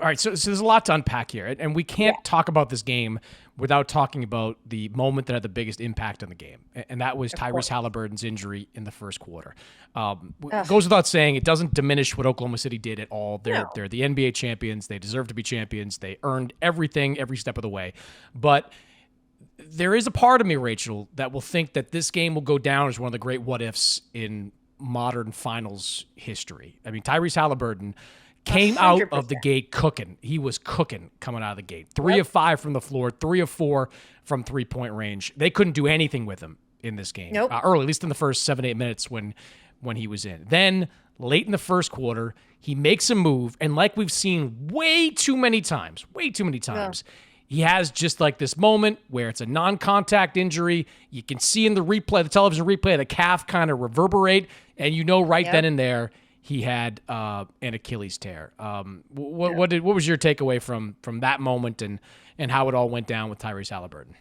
all right, so there's a lot to unpack here, and we can't talk about this game without talking about the moment that had the biggest impact on the game, and that was Tyrese Haliburton's injury in the first quarter. Goes without saying, it doesn't diminish what Oklahoma City did at all. They're the NBA champions. They deserve to be champions. They earned everything every step of the way. But there is a part of me, Rachel, that will think that this game will go down as one of the great what-ifs in modern finals history. I mean, Tyrese Haliburton came 100%. Out of the gate cooking. He was cooking coming out of the gate. 3 of 5 from the floor, 3 of 4 from three-point range. They couldn't do anything with him in this game. Early, at least in the first 7-8 minutes when he was in. Then, late in the first quarter, he makes a move, and like we've seen way too many times, he has just like this moment where it's a non-contact injury. You can see in the replay, the television replay, the calf kind of reverberate, and you know then and there he had an Achilles tear. What was your takeaway from that moment and how it all went down with Tyrese Haliburton?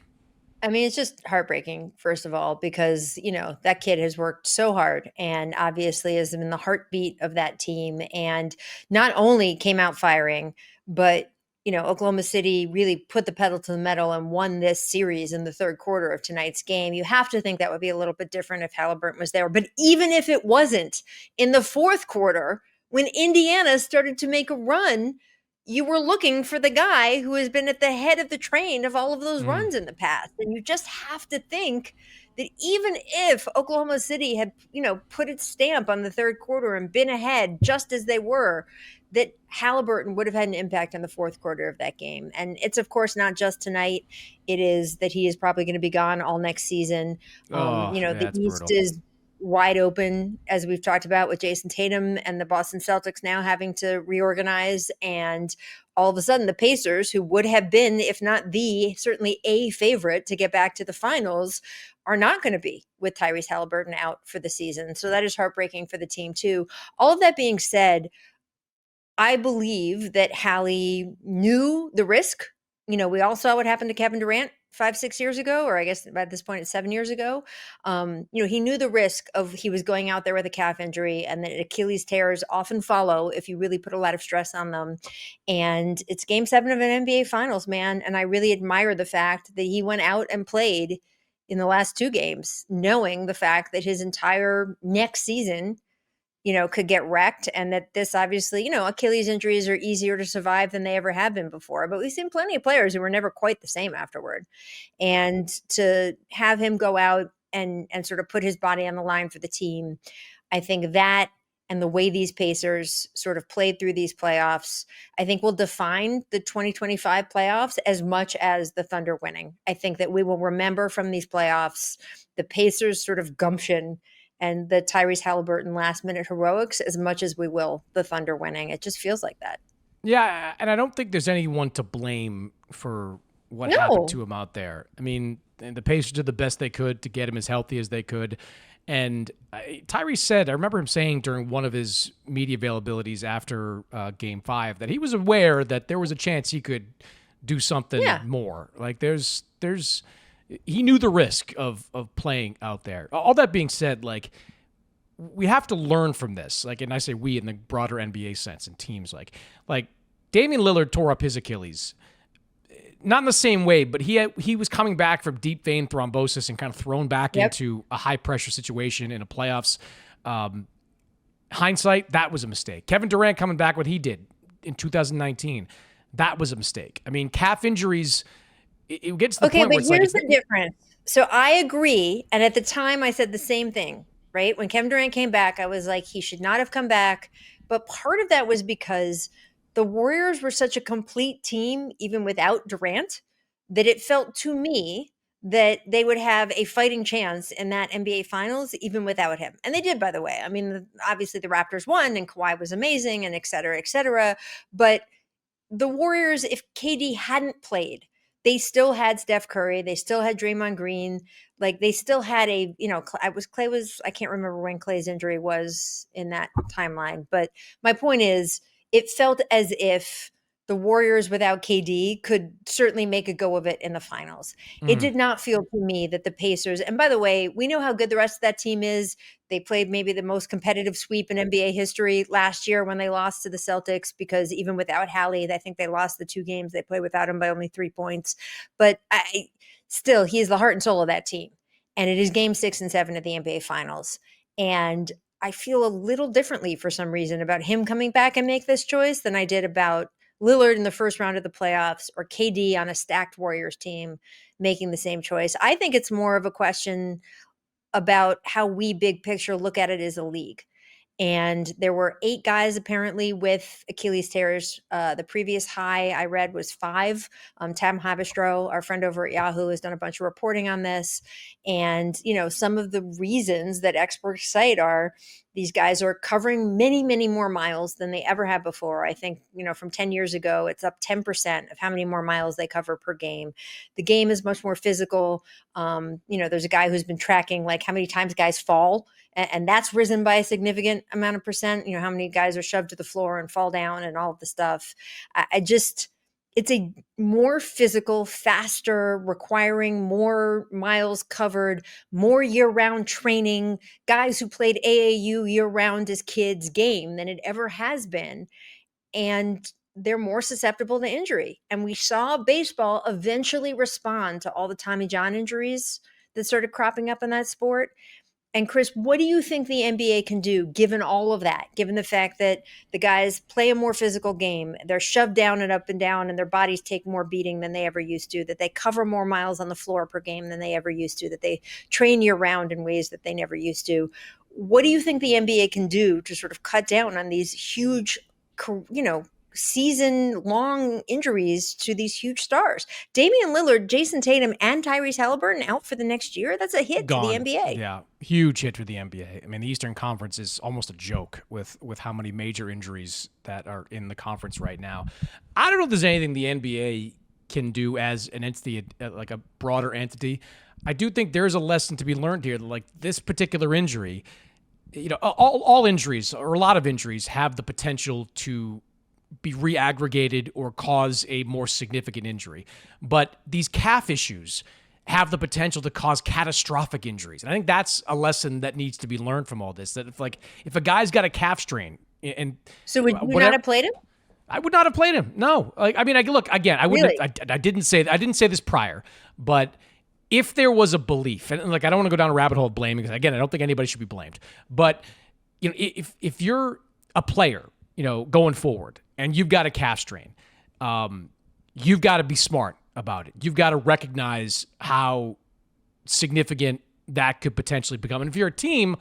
I mean, it's just heartbreaking, first of all, because, that kid has worked so hard and obviously has been the heartbeat of that team, and not only came out firing, but Oklahoma City really put the pedal to the metal and won this series in the third quarter of tonight's game. You have to think that would be a little bit different if Haliburton was there. But even if it wasn't, in the fourth quarter, when Indiana started to make a run, you were looking for the guy who has been at the head of the train of all of those runs in the past. And you just have to think that even if Oklahoma City had, put its stamp on the third quarter and been ahead just as they were, that Haliburton would have had an impact on the fourth quarter of that game. And it's, of course, not just tonight. It is that he is probably going to be gone all next season. The East brutal. Is wide open, as we've talked about, with Jason Tatum and the Boston Celtics now having to reorganize. And all of a sudden, the Pacers, who would have been, if not certainly a favorite to get back to the finals, are not going to be with Tyrese Haliburton out for the season. So that is heartbreaking for the team, too. All of that being said, I believe that Hallie knew the risk. We all saw what happened to Kevin Durant 5-6 years ago, or I guess at this point it's 7 years ago. He knew the risk of he was going out there with a calf injury, and that Achilles tears often follow if you really put a lot of stress on them. And it's game 7 of an NBA Finals, man. And I really admire the fact that he went out and played in the last 2 games, knowing the fact that his entire next season could get wrecked, and that this obviously, Achilles injuries are easier to survive than they ever have been before. But we've seen plenty of players who were never quite the same afterward. And to have him go out and sort of put his body on the line for the team, I think that, and the way these Pacers sort of played through these playoffs, I think will define the 2025 playoffs as much as the Thunder winning. I think that we will remember from these playoffs the Pacers' sort of gumption and the Tyrese Haliburton last-minute heroics as much as we will the Thunder winning. It just feels like that. Yeah, and I don't think there's anyone to blame for what happened to him out there. I mean, the Pacers did the best they could to get him as healthy as they could. And Tyrese said, I remember him saying during one of his media availabilities after Game 5 that he was aware that there was a chance he could do something more. Like he knew the risk of playing out there. All that being said, like, we have to learn from this. Like, and I say we in the broader NBA sense and teams like Damian Lillard tore up his Achilles. Not in the same way, but he was coming back from deep vein thrombosis and kind of thrown back into a high pressure situation in a playoffs. Hindsight, that was a mistake. Kevin Durant coming back what he did in 2019, that was a mistake. I mean, calf injuries, it gets to the point where it's here's the difference. So I agree. And at the time I said the same thing, right? When Kevin Durant came back, I was like, he should not have come back. But part of that was because the Warriors were such a complete team, even without Durant, that it felt to me that they would have a fighting chance in that NBA Finals, even without him. And they did, by the way. I mean, obviously the Raptors won and Kawhi was amazing and et cetera, et cetera. But the Warriors, if KD hadn't played, they still had Steph Curry. They still had Draymond Green. Like, they still had I can't remember when Clay's injury was in that timeline. But my point is, it felt as if the Warriors without KD could certainly make a go of it in the finals. It did not feel to me that the Pacers, and by the way, we know how good the rest of that team is. They played maybe the most competitive sweep in NBA history last year when they lost to the Celtics, because even without Hallie, I think they lost the 2 games they played without him by only 3 points. But still, he is the heart and soul of that team. And it is game 6 and 7 at the NBA finals. And I feel a little differently for some reason about him coming back and make this choice than I did about Lillard in the first round of the playoffs or KD on a stacked Warriors team making the same choice. I think it's more of a question about how we big picture look at it as a league. And there were 8 guys apparently with Achilles tears. The previous high I read was 5. Tam Havistro, our friend over at Yahoo, has done a bunch of reporting on this. And, some of the reasons that experts cite are these guys are covering many, many more miles than they ever have before. I think, from 10 years ago, it's up 10% of how many more miles they cover per game. The game is much more physical. There's a guy who's been tracking like how many times guys fall, and that's risen by a significant amount of percent. How many guys are shoved to the floor and fall down and all of the stuff. It's a more physical, faster, requiring more miles covered, more year-round training, guys who played AAU year-round as kids game than it ever has been. And they're more susceptible to injury. And we saw baseball eventually respond to all the Tommy John injuries that started cropping up in that sport. And Chris, what do you think the NBA can do given all of that, given the fact that the guys play a more physical game, they're shoved down and up and down, and their bodies take more beating than they ever used to, that they cover more miles on the floor per game than they ever used to, that they train year round in ways that they never used to? What do you think the NBA can do to sort of cut down on these huge, season-long injuries to these huge stars? Damian Lillard, Jason Tatum, and Tyrese Haliburton out for the next year. That's a hit Gone. to the NBA. Yeah, huge hit for the NBA. I mean, the Eastern Conference is almost a joke with how many major injuries that are in the conference right now. I don't know if there's anything the NBA can do as an entity, like a broader entity. I do think there's a lesson to be learned here. Like this particular injury, all injuries or a lot of injuries have the potential to be re-aggregated or cause a more significant injury. But these calf issues have the potential to cause catastrophic injuries. And I think that's a lesson that needs to be learned from all this, that if a guy's got a calf strain and so would you not have played him? I would not have played him. No. Look, again, I wouldn't Really? I didn't say this prior, but if there was a belief, and I don't want to go down a rabbit hole of blaming, because again, I don't think anybody should be blamed. But if you're a player, going forward, and you've got a calf strain, you've got to be smart about it. You've got to recognize how significant that could potentially become. And if you're a team,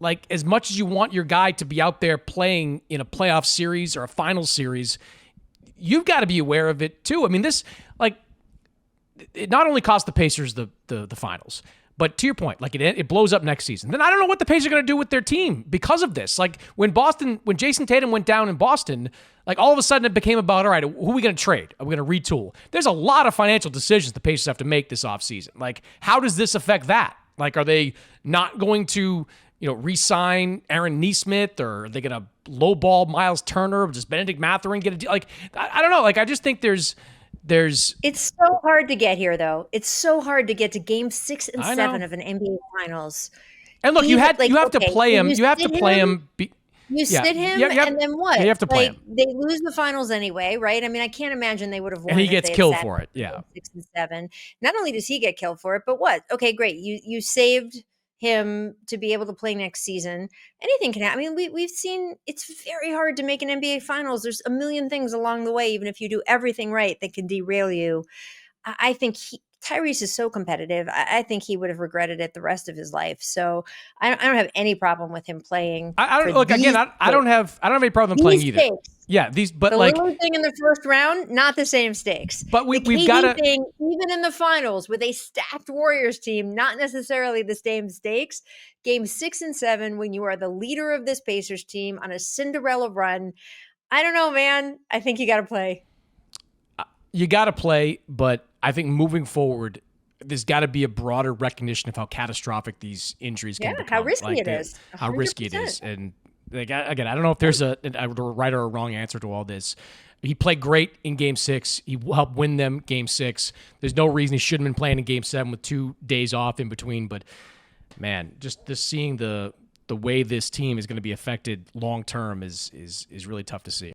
like as much as you want your guy to be out there playing in a playoff series or a final series, you've got to be aware of it too. I mean, it not only cost the Pacers the finals, but to your point, it blows up next season. Then I don't know what the Pacers are going to do with their team because of this. Like when Jason Tatum went down in Boston, all of a sudden it became about, all right, who are we going to trade? Are we going to retool? There's a lot of financial decisions the Pacers have to make this offseason. Like, how does this affect that? Like, are they not going to, re-sign Aaron Nesmith, or are they going to lowball Miles Turner? Or does Benedict Mathurin get a deal? I don't know. I just think there's. It's so hard to get here, though. It's so hard to get to game 6 and 7 of an NBA Finals. And look, you have to play him. You have to play him. You sit him, and then what? You have to play him. They lose the finals anyway, right? I mean, I can't imagine they would have won. And he gets killed for it. Yeah, 6 and 7. Not only does he get killed for it, but what? Okay, great. You saved him to be able to play next season. Anything can happen. I mean, we've seen it's very hard to make an NBA Finals. There's a million things along the way, even if you do everything right, that can derail you. I think Tyrese is so competitive. I think he would have regretted it the rest of his life. So I don't have any problem with him playing. I don't have any problem playing either. Stakes. Yeah, the Lillard thing in the first round, not the same stakes. But we've got to thing, even in the finals with a stacked Warriors team, not necessarily the same stakes. Game 6 and 7, when you are the leader of this Pacers team on a Cinderella run, I don't know, man. I think you got to play. You got to play, but I think moving forward, there's got to be a broader recognition of how catastrophic these injuries can become. How risky it is. 100%. How risky it is. And again, I don't know if there's a right or a wrong answer to all this. He played great in Game 6. He helped win them Game 6. There's no reason he shouldn't have been playing in Game 7 with 2 days off in between. But, man, just seeing the way this team is going to be affected long term is really tough to see.